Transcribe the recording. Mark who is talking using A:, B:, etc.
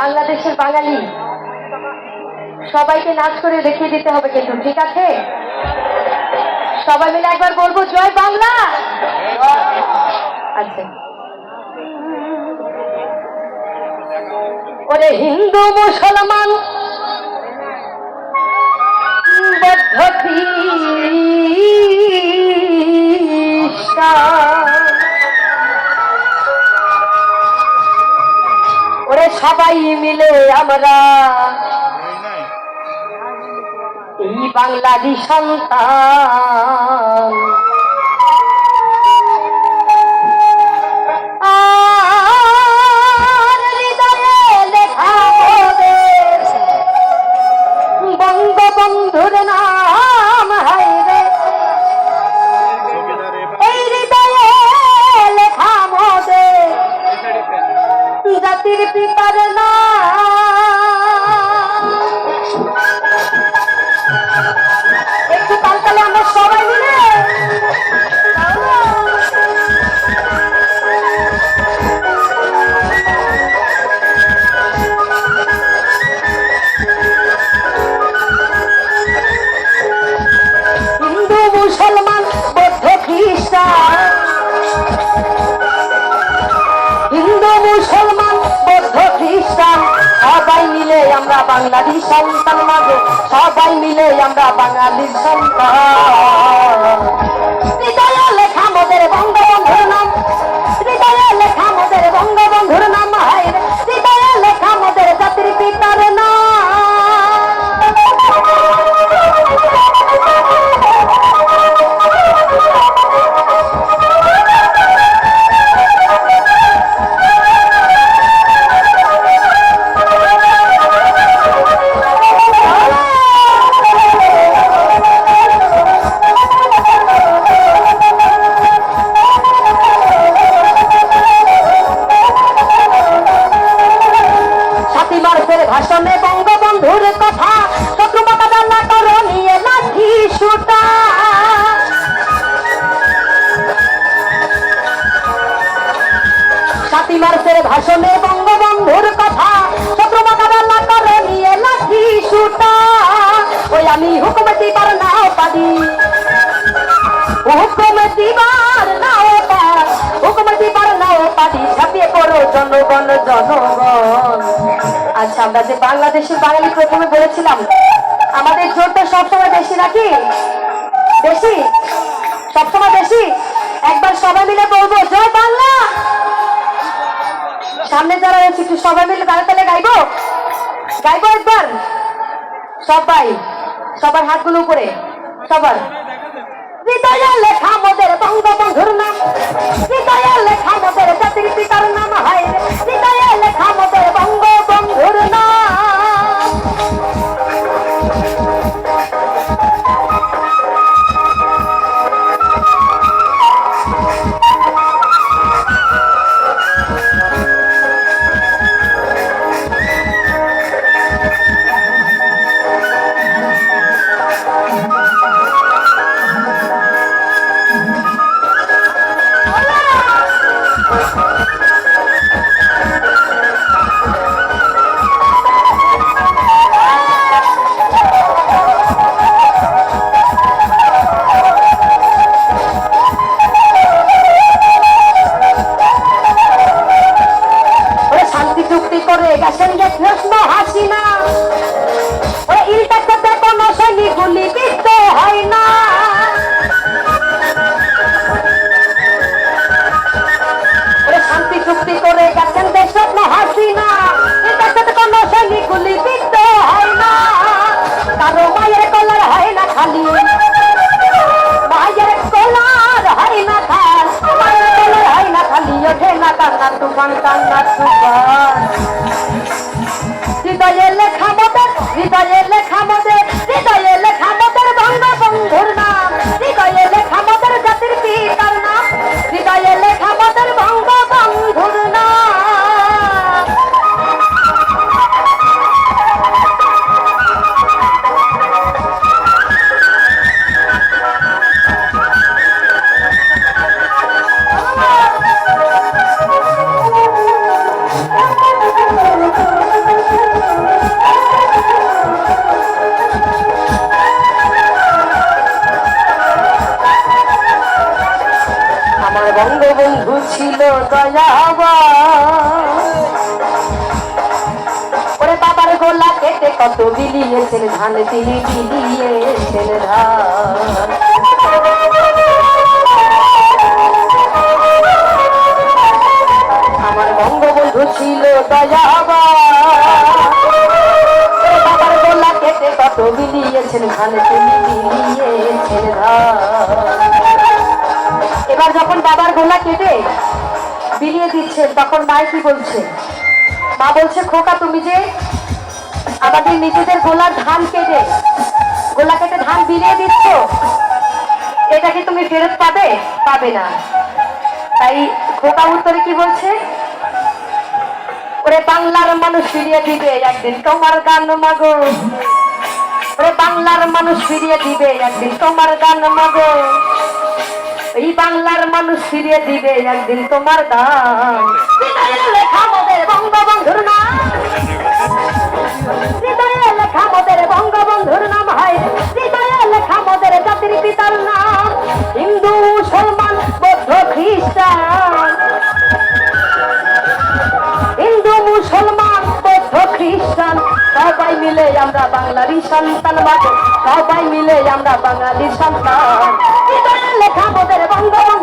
A: বাংলাদেশের বাঙালি সবাইকে নাচ করে দেখিয়ে দিতে হবে কিন্তু, ঠিক আছে? সবাই মিলে একবার বলবো জয় বাংলা। আচ্ছা, ওরে হিন্দু মুসলমান বৌদ্ধ খ্রিস্টান, ওরে সবাই মিলে আমরা এই বাংলারই সন্তান। আর হৃদয়ে লেখা মোদের বঙ্গবন্ধুর নাম, হায়রে এই হৃদয়ে লেখা মোদের জাতির পিতার নাম। একটু তালতালে আমরা সবাই মিলে হিন্দু মুসলমান বৌদ্ধ খ্রিস্টান, হিন্দু মুসলমান বৌদ্ধ খ্রিস্টান সবাই মিলে আমরা বাঙালির সন্তান মাগো, সবাই মিলে আমরা বাঙালির সন্তান। হৃদয়ে লেখা মোদের বঙ্গবন্ধুর নাম, হৃদয়ে লেখা মোদের বঙ্গবন্ধুর নাম, হায় হৃদয়ে লেখা মোদের জাতির পিতার নাম। ভাষণে বঙ্গবন্ধুর কথা, শত্রু মোকাবেলা করো নিয়ে লাঠি সুটা। সাতই মার্চের ভাষণে বঙ্গবন্ধুর কথা, শত্রু মোকাবেলা করো নিয়ে লাঠি সুটা। ওই আমি হুকুম দিবার নাও পারি, হুকুম দিবার নাও পার, হুকুম দিবার নাও পারি, ঝাঁপিয়ে পড়ো জনগণ জনগণ। আচ্ছা, আমরা যে বাংলাদেশের বাঙালি প্রথমে বলেছিলাম আমাদের জোরটা সবসময় বেশি নাকি? বেশি, সবসময় বেশি। একবার সবাই মিলে বলবো জয় বাংলা। সামনে যারা রয়েছে একটু সবাই মিলে তালে তালে গাইবো, গাইবো একবার সবাই, সবার হাতগুলো উপরে সবার। হৃদয়ে লেখা মোদের বঙ্গবন্ধুর নাম, হৃদয়ে লেখা মোদের জাতির পিতার নাম, হায় হৃদয়ে লেখা মোদের বঙ্গবন্ধুর নাম। হৃদয়ে লেখা মোদের, হৃদয়ে লেখা মোদের, হৃদয়ে লেখা মোদের বঙ্গবন্ধুর নাম, হৃদয়ে লেখা মোদের জাতির পিতার নাম, হৃদয়ে লেখা মোদের বঙ্গবন্ধুর নাম। ছিল দয়াবান। ওরে বাবার গোলা কেটে কত বিলিয়েছেন ধান, তিনি বিলিয়েছেন ধান। আমার বঙ্গবন্ধু ছিল দয়াবান। বাবার গোলা কেটে কত বিলিয়েছেন ধান, তিনি বিলিয়েছেন ধান। এবার যখন বাবার গোলা কেটে বিলিয়ে দিচ্ছেন তখন মাই কি বলছে? মা বলছে, খোকা তুমি যে আমাদের নিজেদের গোলার ধান কেটে গোলা কেটে ধান বিলিয়ে দিচ্ছ, এটা কি তুমি ফেরত পাবে? পাবে না। তাই খোকা উত্তরে কি বলছে? ওরে বাংলার মানুষ ফিরিয়ে দিবে একদিন তোমার গান মাগো। ওরে বাংলার মানুষ ফিরিয়ে দিবে একদিন তোমার গান মাগো। এই বাংলার মানুষ ফিরিয়ে দিবে একদিন তোমার গান। হৃদয়ে লেখা মোদের বঙ্গবন্ধুর নাম, হৃদয়ে লেখা মোদের বঙ্গবন্ধুর নাম, হয় হৃদয়ে লেখা মোদের জাতির পিতার নাম। হিন্দু মুসলমান বৌদ্ধ খ্রিস্টান, হিন্দু মুসলমান বৌদ্ধ খ্রিস্টান, সবাই মিলে আমরা বাঙালি সন্তান মাগো, সবাই মিলে আমরা বাঙালি সন্তান। হৃদয়ে লেখা মোদের বঙ্গবন্ধু